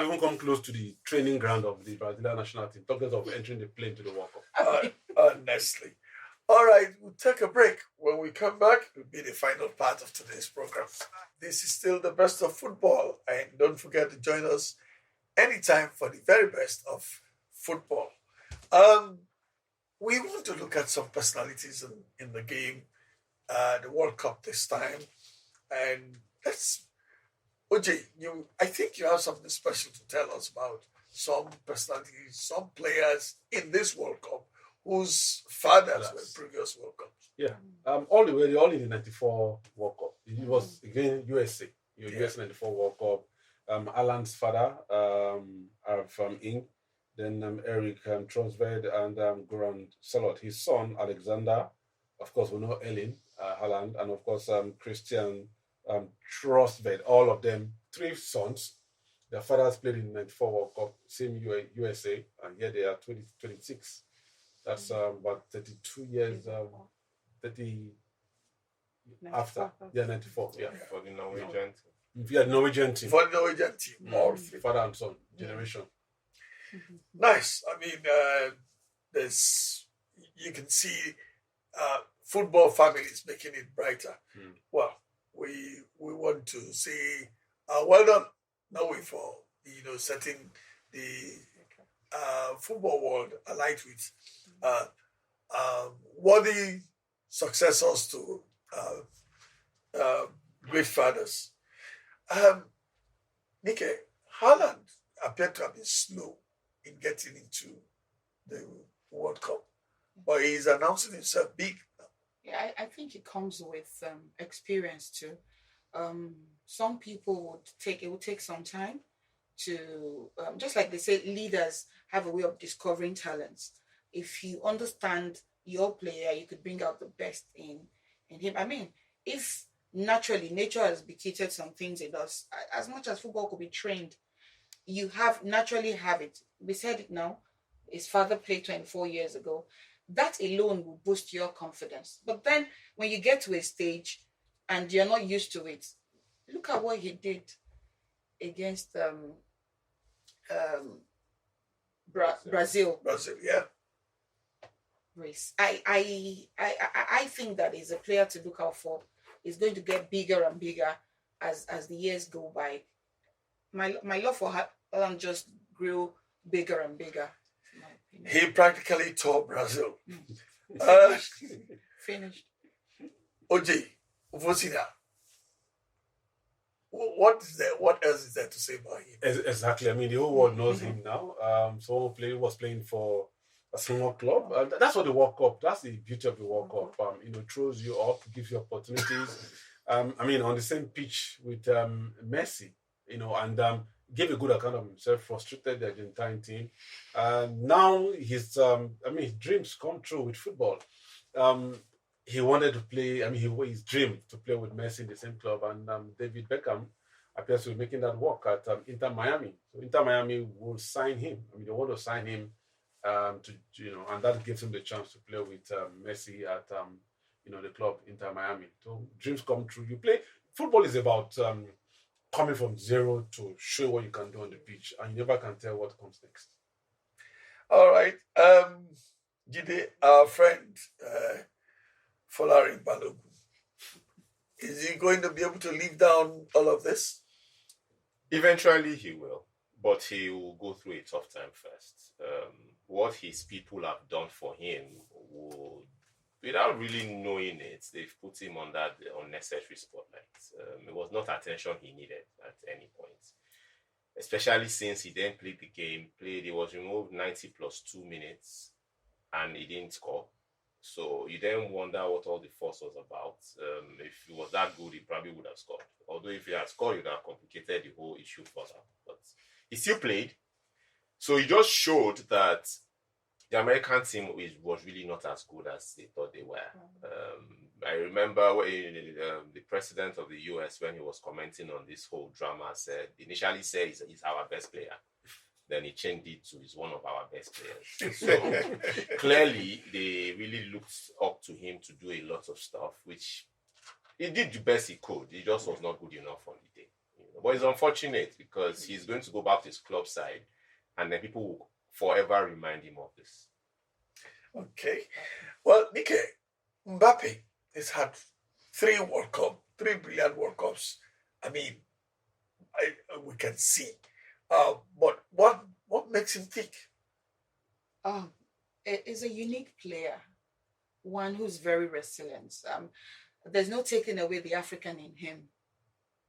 even come close to the training ground of the Brazilian national team. Talk of entering the plane to the World Cup. Honestly. All right, we'll take a break. When we come back, it'll be the final part of today's program. This is still the best of football, and don't forget to join us anytime for the very best of football. We want to look at some personalities in the game, the World Cup this time, and OJ, I think you have something special to tell us about some personalities, some players in this World Cup whose fathers were previous World Cups. Yeah, all in the 94 World Cup. It was, again, USA. US 94 World Cup. Alan's father from Ing, then Eric Trosved and Goran Selot. His son, Alexander, Of course, we know Ellen Haaland, and of course, Christian Trustbed. All of them, three sons. Their fathers played in '94 World Cup, same USA, and here they are 2026. That's about 32 years, 30 after. Yeah, 94. Yeah. For the Norwegian. Yeah, Norwegian team. For the Norwegian team, all three. Father and son generation. Nice. I mean, there's you can see football families making it brighter. Well, we want to say well done, Norway, for setting the football world alight with worthy successors to great fathers. Nike, Haaland appeared to have been slow in getting into the World Cup, but he's announcing himself big now. Yeah, I think it comes with experience too. Some people it would take some time to, just like they say, leaders have a way of discovering talents. If you understand your player, you could bring out the best in him. I mean, if naturally nature has dictated some things in us, as much as football could be trained, you naturally have it. We said it now. His father played 24 years ago. That alone will boost your confidence. But then when you get to a stage and you're not used to it, look at what he did against Brazil. Brazil, yeah. Race. I think that is a player to look out for. He's going to get bigger and bigger as the years go by. My love for Haaland just grew bigger and bigger. He practically tore Brazil. Finished. OJ, Uvosina. What else is there to say about him? Exactly. I mean, the whole world knows him now. Someone was playing for a small club. That's what the World Cup. That's the beauty of the World Cup. Throws you up, gives you opportunities. I mean, on the same pitch with Messi, and gave a good account of himself. Frustrated the Argentine team, and now his dreams come true with football. He wanted to play. I mean, his dream to play with Messi in the same club, and David Beckham appears to be making that work at Inter Miami. So Inter Miami will sign him. I mean, they want to sign him and that gives him the chance to play with Messi at the club Inter Miami. So dreams come true. You play football is about coming from zero to show what you can do on the pitch, and you never can tell what comes next. All right, Jide, our friend Folarin Balogun, is he going to be able to live down all of this? Eventually he will, but he will go through a tough time first. What his people have done for him without really knowing it, they've put him on that unnecessary spotlight. It was not attention he needed at any point, especially since he then played the game. He was removed 90 plus 2 minutes, and he didn't score. So you then wonder what all the fuss was about. If he was that good, he probably would have scored. Although if he had scored, it would have complicated the whole issue further. But he still played. So he just showed that the American team was really not as good as they thought they were. I remember when the president of the US, when he was commenting on this whole drama, initially said he's our best player. Then he changed it to he's one of our best players. So clearly, they really looked up to him to do a lot of stuff, which he did the best he could. He just was not good enough on the day. But it's unfortunate because he's going to go back to his club side, and then people will forever remind him of this. Okay. Well, Nike, Mbappe has had 3 brilliant World Cups. I mean, we can see. But what makes him tick? Is a unique player, one who's very resilient. There's no taking away the African in him,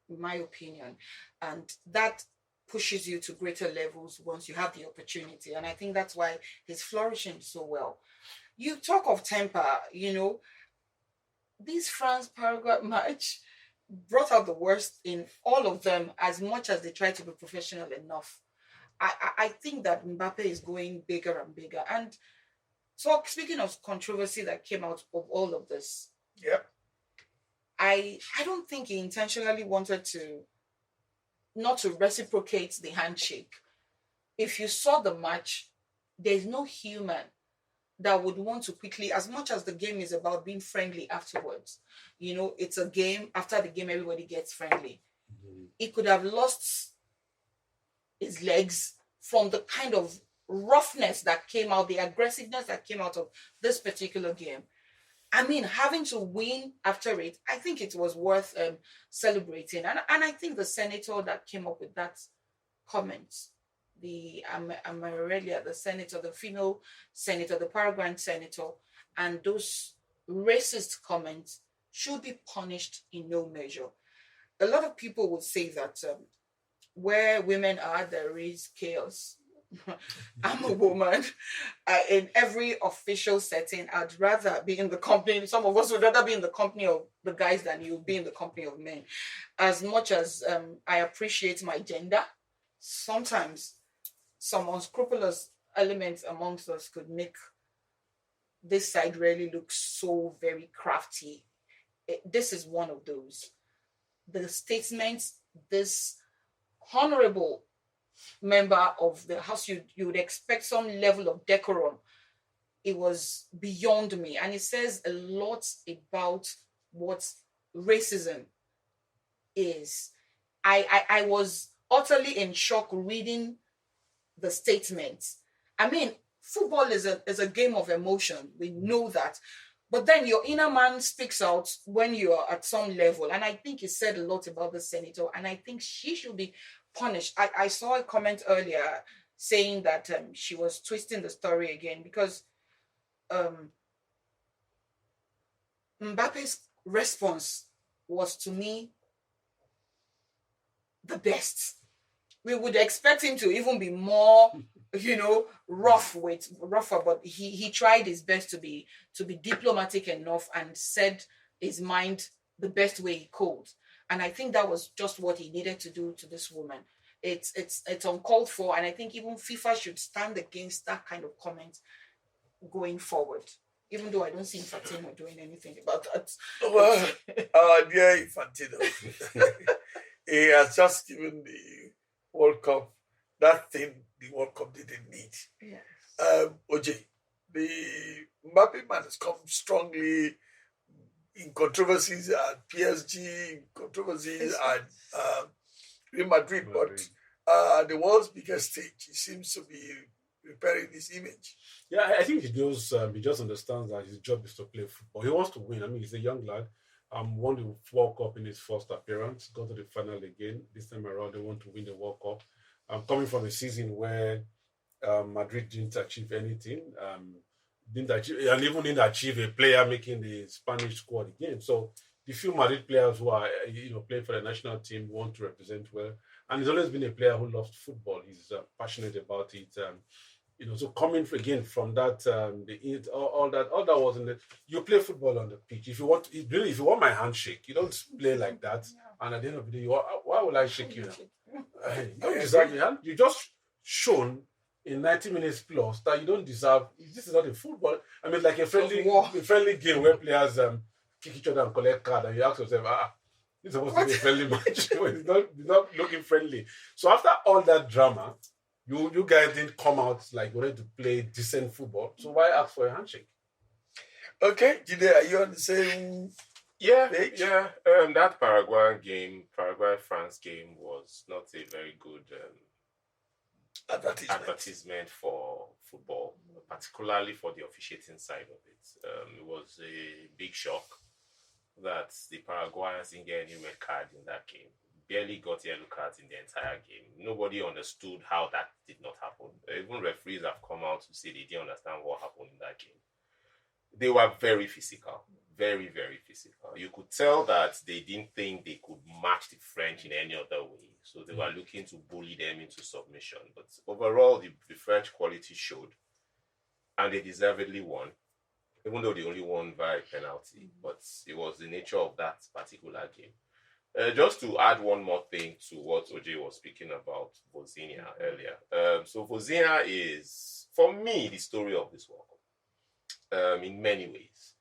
in my opinion, and that pushes you to greater levels once you have the opportunity. And I think that's why he's flourishing so well. You talk of temper, this France-Paraguay match brought out the worst in all of them, as much as they try to be professional enough. I think that Mbappe is going bigger and bigger. And So speaking of controversy that came out of all of this, Yeah. I don't think he intentionally wanted to not to reciprocate the handshake. If you saw the match, there's no human that would want to quickly, as much as the game is about being friendly afterwards, it's a game. After the game, everybody gets friendly. He could have lost his legs from the kind of roughness that came out, the aggressiveness that came out of this particular game. I mean, having to win after it, I think it was worth celebrating. And I think the senator that came up with that comment, the Amarelia, the senator, the female senator, the Paraguayan senator, and those racist comments should be punished in no measure. A lot of people would say that where women are, there is chaos. I'm a woman. In every official setting, I'd rather be in the company. Some of us would rather be in the company of the guys than you be in the company of men. As much as I appreciate my gender, sometimes some unscrupulous elements amongst us could make this side really look so very crafty. This is one of those. The statements this honorable member of the house, you would expect some level of decorum. It was beyond me, and it says a lot about what racism is. I was utterly in shock reading the statements. I mean, football is a game of emotion. We know that. But then your inner man speaks out when you're at some level. And I think he said a lot about the senator. And I think she should be punished. I saw a comment earlier saying that she was twisting the story again because Mbappe's response was, to me, the best. We would expect him to even be more, rougher, but he tried his best to be diplomatic enough and said his mind the best way he could. And I think that was just what he needed to do to this woman. It's uncalled for, and I think even FIFA should stand against that kind of comment going forward. Even though I don't see Infantino doing anything about that. Well, dear Infantino, he has just given the World Cup that thing the World Cup didn't need. Yes. OJ, the Mbappe man has come strongly in controversies at PSG, controversies at Real Madrid, but the world's biggest stage, he seems to be repairing his image. Yeah, I think he knows. He just understands that his job is to play football. He wants to win. I mean, he's a young lad. Won the World Cup in his first appearance. Got to the final again. This time around, they want to win the World Cup. Coming from a season where Madrid didn't achieve anything, and even didn't achieve a player making the Spanish squad again. So the few Madrid players who are playing for the national team want to represent well, and he's always been a player who loves football. He's passionate about it. So coming from that, all that was in the. You play football on the pitch. If you want my handshake, you don't play like that. And at the end of the day, why would I shake you now? You don't deserve the hand. You just shown in 90 minutes plus that you don't deserve. This is not a football. I mean, like a friendly game where players kick each other and collect card, and you ask yourself, this is supposed to be a friendly match. It's not looking friendly. So after all that drama, you guys didn't come out like you ready to play decent football. So why ask for a handshake? Okay, Jide, are you on the same? Page? That Paraguay-France game was not a very good advertisement for football, particularly for the officiating side of it. It was a big shock that the Paraguayans didn't get any red card in that game. Barely got yellow cards in the entire game. Nobody understood how that did not happen. Even referees have come out to say they didn't understand what happened in that game. They were very physical. Very, very physical. You could tell that they didn't think they could match the French in any other way. So they were looking to bully them into submission. But overall, the French quality showed. And they deservedly won. Even though they only won via penalty. But it was the nature of that particular game. Just to add one more thing to what OJ was speaking about Vozinha earlier. So Vozinha is, for me, the story of this World Cup. in many ways.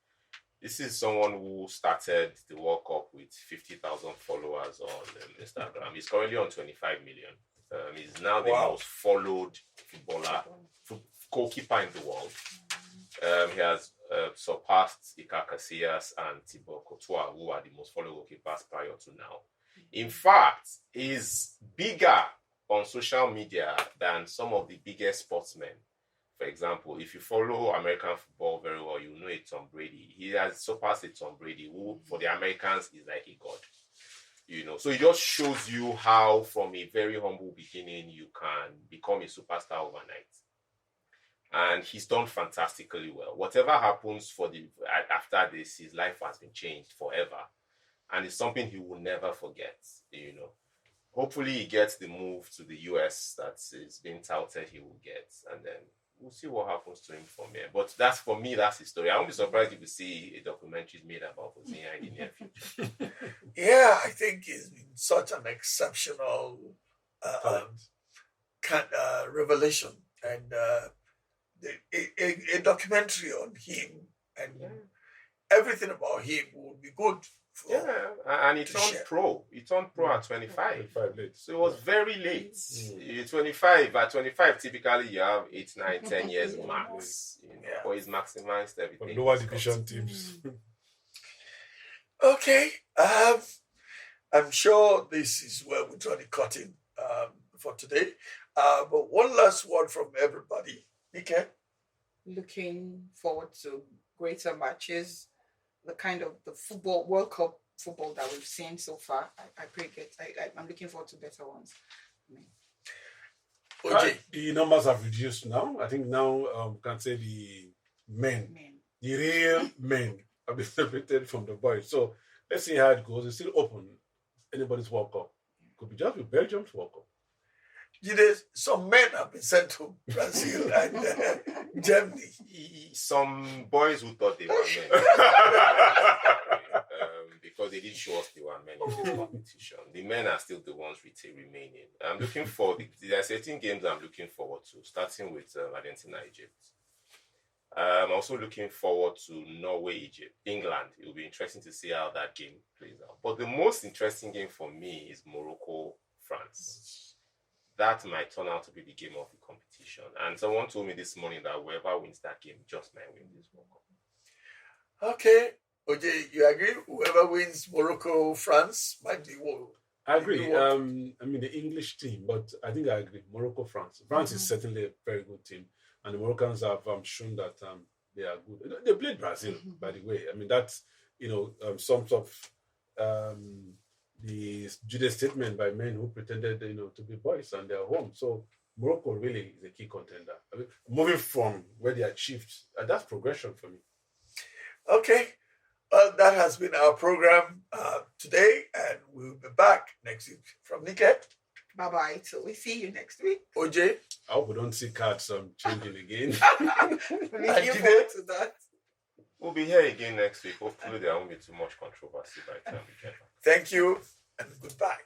This is someone who started the World Cup with 50,000 followers on Instagram. He's currently on 25 million. He's now the most followed goalkeeper in the world. He has surpassed Iker Casillas and Thibaut Courtois, who are the most followed goalkeepers prior to now. In fact, he's bigger on social media than some of the biggest sportsmen. For example, if you follow American football very well, you know it's Tom Brady. He has surpassed Tom Brady, who for the Americans is like a god. So it just shows you how from a very humble beginning you can become a superstar overnight. And he's done fantastically well. Whatever happens after this, his life has been changed forever. And it's something he will never forget, Hopefully he gets the move to the US that is being touted he will get. And then we'll see what happens to him from here. But for me, that's his story. I won't be surprised if we see a documentary made about Hosea in the near future. Yeah, I think he's been such an exceptional revelation. And a documentary on him and everything about him would be good. And he turned pro. He turned pro at 25. Late. So it was very late. 25. At 25, typically you have 8, 9, 10 years max. But he's maximized everything. But lower division teams. Okay. I'm sure this is where we draw the curtain for today. But one last word from everybody. Ike? Looking forward to greater matches. The kind of the football World Cup football that we've seen so far, I'm looking forward to better ones. Okay. The numbers have reduced now. I think now we can say the the real men, have been separated from the boys. So let's see how it goes. It's still open. Anybody's World Cup. Could be just with Belgium's World Cup. Some men have been sent to Brazil and Germany. Some boys who thought they were men. Because they didn't show us they were men in this competition. The men are still the ones remaining. I'm looking forward. There are certain games I'm looking forward to, starting with Argentina, Egypt. I'm also looking forward to Norway, Egypt, England. It will be interesting to see how that game plays out. But the most interesting game for me is Morocco, France. That might turn out to be the game of the competition. And someone told me this morning that whoever wins that game just might win this World Cup. Okay. OJ, you agree? Whoever wins Morocco, France might be one. I agree. I mean, the English team, but I think I agree. Morocco, France. France is certainly a very good team. And the Moroccans have shown that they are good. They played Brazil, by the way. I mean, that's, sums of the Judas statement by men who pretended, to be boys and they're home. So Morocco really is a key contender. I mean, moving from where they achieved, that's progression for me. Okay. Well, that has been our program today, and we'll be back next week. From Nike. Bye-bye. Till we see you next week. OJ. I hope we don't see cards changing again. Looking forward to that. We'll be here again next week. Hopefully there won't be too much controversy by the time we get back. Thank you, and goodbye.